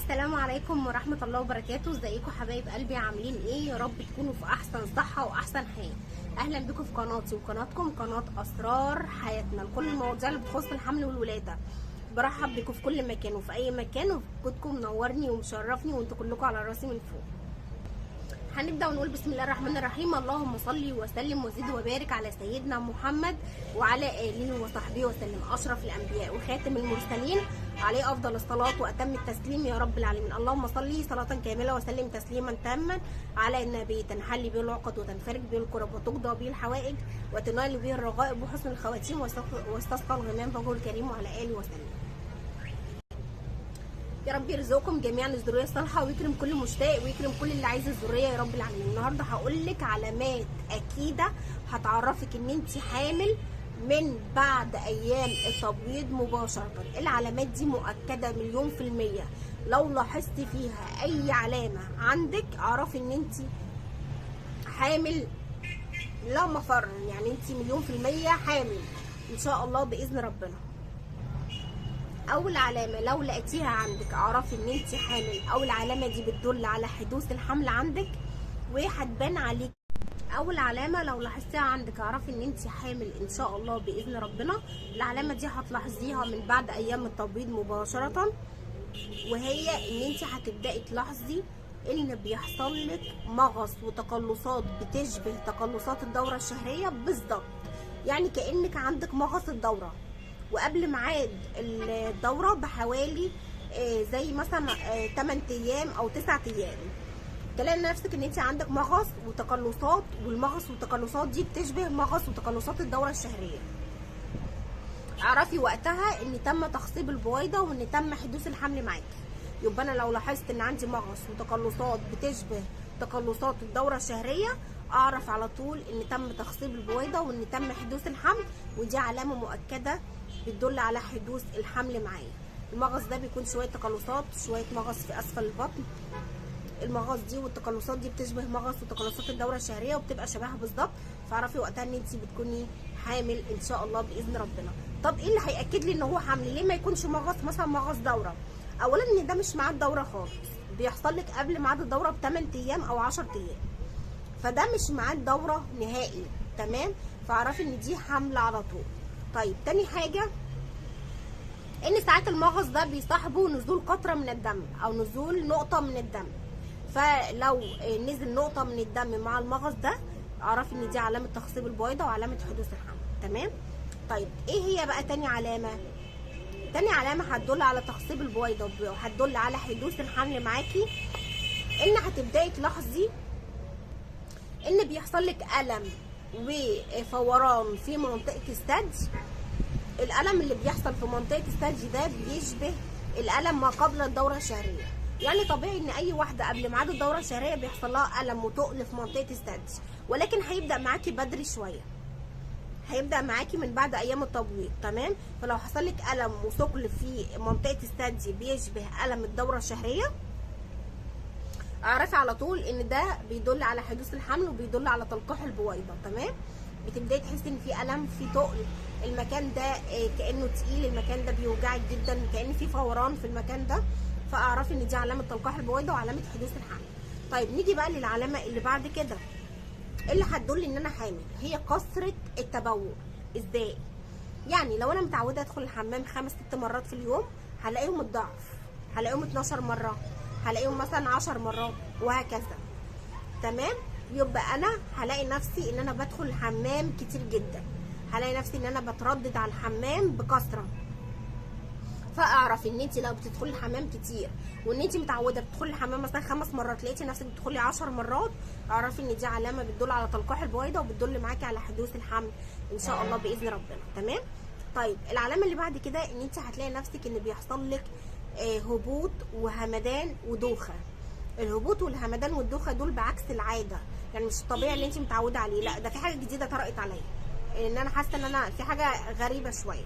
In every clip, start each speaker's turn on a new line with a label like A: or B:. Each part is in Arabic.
A: السلام عليكم ورحمة الله وبركاته. ازيكم حبايب قلبي؟ عاملين ايه؟ يا رب تكونوا في احسن صحة واحسن حال. اهلا بكم في قناتي وقناتكم قناة اسرار حياتنا، لكل المواضيع اللي بتخص الحمل والولادة. برحب بكم في كل مكان وفي اي مكان، ووجودكم منورني ومشرفني وانتوا كلكم على راسي من فوق. هنبدأ ونقول بسم الله الرحمن الرحيم. اللهم صل وسلم وزد وبارك على سيدنا محمد وعلى آله وصحبه وسلم، أشرف الأنبياء وخاتم المرسلين، عليه أفضل الصلاة وأتم التسليم يا رب العالمين. اللهم صل صلاة كاملة وسلم تسليما تاما على النبي تنحل به العقد وتنفرج به الكرب وتقضى به الحوائج وتنال به الرغائب وحسن الخواتيم واستسقى الغمام فوجه الكريم وعلى آله وسلم. يا رب يرزقكم جميعا الذريه الصالحه ويكرم كل مشتاق ويكرم كل اللي عايز الذريه يا رب العالمين. النهارده هقول لك علامات اكيده هتعرفك ان انت حامل من بعد ايام التبويض مباشره. العلامات دي مؤكده 100%. لو لاحظت فيها اي علامه عندك اعرفي ان انت حامل لا مفر، يعني انت 100% حامل ان شاء الله باذن ربنا. اول علامه لو لقيتيها عندك اعرفي ان انت حامل، او العلامه دي بتدل على حدوث الحمل عندك وهتبان عليك. اول علامه لو لاحظتيها عندك اعرفي ان انت حامل ان شاء الله باذن ربنا. العلامه دي هتلاحظيها من بعد ايام التبويض مباشره، وهي ان انت هتبداي تلاحظي ان بيحصل لك مغص وتقلصات بتشبه تقلصات الدوره الشهريه بالظبط، يعني كانك عندك مغص الدوره وقبل ميعاد الدوره بحوالي زي مثلا 8 ايام او 9 ايام، تلاقي نفسك ان انت عندك مغص وتقلصات، والمغص والتقلصات دي بتشبه مغص وتقلصات الدوره الشهريه. اعرفي وقتها ان تم تخصيب البويضه وان تم حدوث الحمل معاكي. يبقى انا لو لاحظت ان عندي مغص وتقلصات بتشبه تقلصات الدوره الشهريه اعرف على طول ان تم تخصيب البويضه وان تم حدوث الحمل، ودي علامه مؤكده بتدل على حدوث الحمل معايا. المغص ده بيكون شويه تقلصات، شويه مغص في اسفل البطن. المغص دي والتقلصات دي بتشبه مغص وتقلصات الدوره الشهريه وبتبقى شبهها بالظبط، فاعرفي وقتها ان انت بتكوني حامل ان شاء الله باذن ربنا. طب ايه اللي هياكد لي ان هو حمل؟ ليه ما يكونش مغص مثلا مغص دوره؟ اولا ان ده مش ميعاد دوره خالص، بيحصل لك قبل ميعاد الدوره ب 8 ايام او 10 ايام، فده مش ميعاد دوره نهائي. تمام، فاعرفي ان دي حمل على طول. طيب تاني حاجه ان ساعات المغص ده بيصاحبه نزول قطره من الدم او نزول نقطه من الدم، فلو نزل نقطه من الدم مع المغص ده اعرفي ان دي علامه تخصيب البويضه وعلامه حدوث الحمل. تمام. طيب ايه هي بقى تاني علامه؟ تاني علامه هتدل على تخصيب البويضه وهتدل على حدوث الحمل معاكي ان هتبداي تلاحظي ان بيحصل لك الم وفوران في منطقه الثدي. الالم اللي بيحصل في منطقه الثدي ده بيشبه الالم ما قبل الدوره الشهريه، يعني طبيعي ان اي واحده قبل ميعاد الدوره الشهريه بيحصل لها الم وتقل في منطقه الثدي، ولكن هيبدا معاكي بدري شويه، هيبدا معاكي من بعد ايام التبويض. تمام، فلو حصل لك الم وثقل في منطقه الثدي بيشبه الم الدوره الشهريه اعرفي على طول ان ده بيدل على حدوث الحمل وبيدل على تلقيح البويضه. تمام، بتبداي تحسي ان في الم، في تقل، المكان ده كانه تقيل، المكان ده بيوجعك جدا، كان في فوران في المكان ده، فاعرفي ان دي علامه تلقيح البويضه وعلامه حدوث الحمل. طيب نيجي بقى للعلامه اللي بعد كده اللي هتدل ان انا حامل، هي كثره التبول. ازاي؟ يعني لو انا متعوده ادخل الحمام 5 6 مرات في اليوم هلاقيهم الضعف، هلاقيهم 12 مره، هلاقيهم مثلا 10 مرات وهكذا. تمام، يبقى انا هلاقي نفسي ان انا بدخل الحمام كتير جدا، هلاقي نفسي ان انا بتردد على الحمام بكثره. فاعرف ان انت لو بتدخلي الحمام كتير وان انت متعوده بتدخلي الحمام مثلا 5 مرات لقيتي نفسك بتدخلي 10 مرات اعرفي ان دي علامه بتدل على تلقيح البويضه وبتدل معاكي على حدوث الحمل ان شاء الله باذن ربنا. تمام. طيب العلامه اللي بعد كده ان انت هتلاقي نفسك ان بيحصل لك هبوط وهمدان ودوخه. الهبوط والهمدان والدوخه دول بعكس العاده، يعني مش الطبيعي اللي انت متعوده عليه، لا ده في حاجه جديده طرقت عليا، ان انا حاسه ان انا في حاجه غريبه شويه.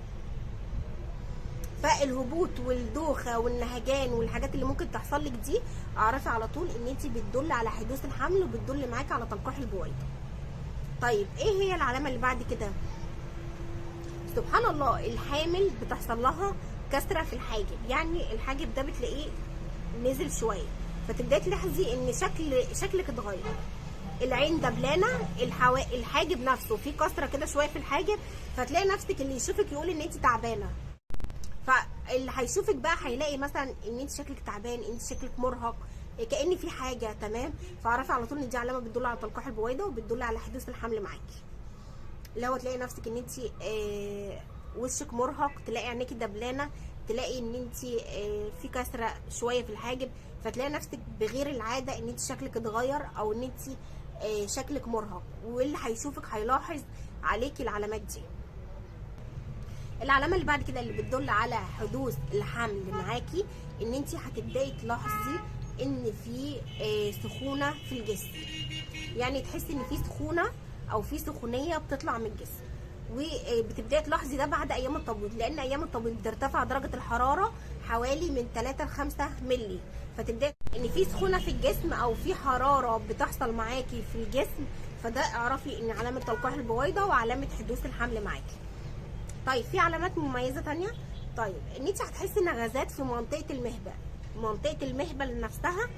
A: فالهبوط والدوخه والنهجان والحاجات اللي ممكن تحصل لك دي اعرفي على طول ان انت بتدل على حدوث الحمل وبتدل معاكي على تلقيح البويضه. طيب ايه هي العلامه اللي بعد كده؟ سبحان الله، الحامل بتحصل لها كسره في الحاجب، يعني الحاجب ده بتلاقيه نزل شويه، فتبداي تلاحظي ان شكلك اتغير. العين دبلانه، الحاجب نفسه في كسره كده شويه في الحاجب، فتلاقي نفسك اللي يشوفك يقول ان انت تعبانه. فاللي هيشوفك بقى هيلاقي مثلا ان انت شكلك تعبان، انت شكلك مرهق، كأن في حاجه. تمام، فاعرفي على طول ان دي علامه بتدل على تلقيح البويضه وبتدل على حدوث الحمل معاكي. لو تلاقي نفسك ان انت وشك مرهق، تلاقي عينيكي دبلانه، تلاقي ان انت في كسره شويه في الحاجب، فتلاقي نفسك بغير العاده ان انت شكلك اتغير او ان انت شكلك مرهق، واللي هيشوفك هيلاحظ عليكي العلامات دي. العلامه اللي بعد كده اللي بتدل على حدوث الحمل معاكي ان انت هتبداي تلاحظي ان في سخونه في الجسم، يعني تحسي ان في سخونه او في سخونيه بتطلع من الجسم، وبتبداي تلاحظي ده بعد ايام التبويض، لان ايام التبويض بترتفع درجه الحراره حوالي من 3 ل 5 مللي، فتبداي ان في سخونه في الجسم او في حراره بتحصل معاكي في الجسم، فده اعرفي ان علامه تلقيح البويضه وعلامه حدوث الحمل معاكي. طيب في علامات مميزه ثانيه. طيب ان انت هتحسي نغزات في منطقه المهبل نفسها،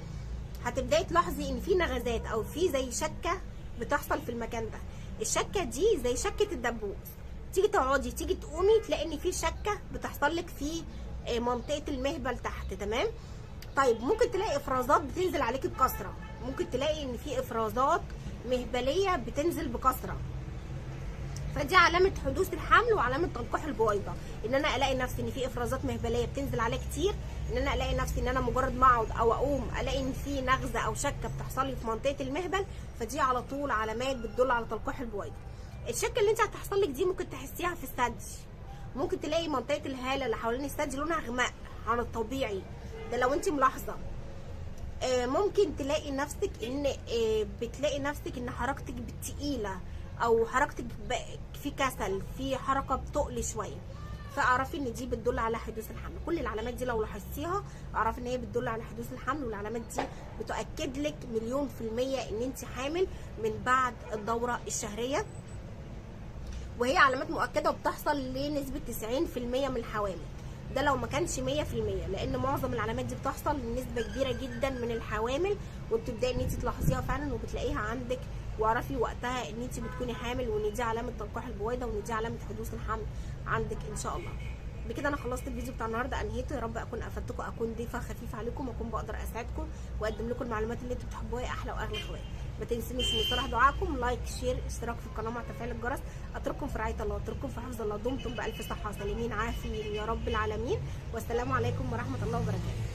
A: هتبداي تلاحظي ان في نغزات او في زي شكه بتحصل في المكان ده. الشكه دي زي شكه الدبوس، تيجي تقعدي تيجي تقومي تلاقي ان في شكه بتحصل لك في منطقه المهبل تحت. تمام. طيب ممكن تلاقي افرازات بتنزل عليكي بكثره، ممكن تلاقي ان في افرازات مهبليه بتنزل بكثره، فدي علامه حدوث الحمل وعلامه تلقيح البويضه. ان انا الاقي نفسي ان في افرازات مهبليه بتنزل عليا كتير، ان انا الاقي نفسي ان انا مجرد ما اقعد او اقوم الاقي ان في نغزه او شكه بتحصل لي في منطقه المهبل، فدي على طول علامات بتدل على تلقيح البويضه. الشكه اللي انت هتحصل لك دي ممكن تحسيها في الثدي، ممكن تلاقي منطقه الهاله اللي حوالين الثدي لونها غماء عن الطبيعي، ده لو انت ملاحظه. ممكن تلاقي نفسك ان بتلاقي نفسك ان حركتك تقيله، او حركتك في كسل، في حركه بتقل شويه، فاعرفي ان دي بتدل على حدوث الحمل. كل العلامات دي لو لاحظتيها اعرفي ان هي بتدل على حدوث الحمل، والعلامات دي بتؤكد لك 100% ان انت حامل من بعد الدوره الشهريه، وهي علامات مؤكده وبتحصل لنسبه 90% من الحوامل، ده لو ما كانش 100%، لان معظم العلامات دي بتحصل لنسبه كبيره جدا من الحوامل، وبتبداي ان انت تلاحظيها فعلا وبتلاقيها عندك، واعرفي وقتها ان انت بتكوني حامل، وان دي علامه تلقيح البويضه، وان دي علامه حدوث الحمل عندك ان شاء الله. بكده انا خلصت الفيديو بتاع النهارده، انهيته. يا رب اكون افدتكم، اكون ضيفه خفيفه عليكم، واكون بقدر اساعدكم واقدم لكم المعلومات اللي انتوا بتحبوها احلى واغلى خوات. ما تنسونيش من صلاح دعائكم، لايك، شير، اشتراك في القناه مع تفعيل الجرس. اترككم في رعايه الله، اترككم في حفظ الله، دمتم بالف صحه وسلامين عافيين يا رب العالمين، والسلام عليكم ورحمه الله وبركاته.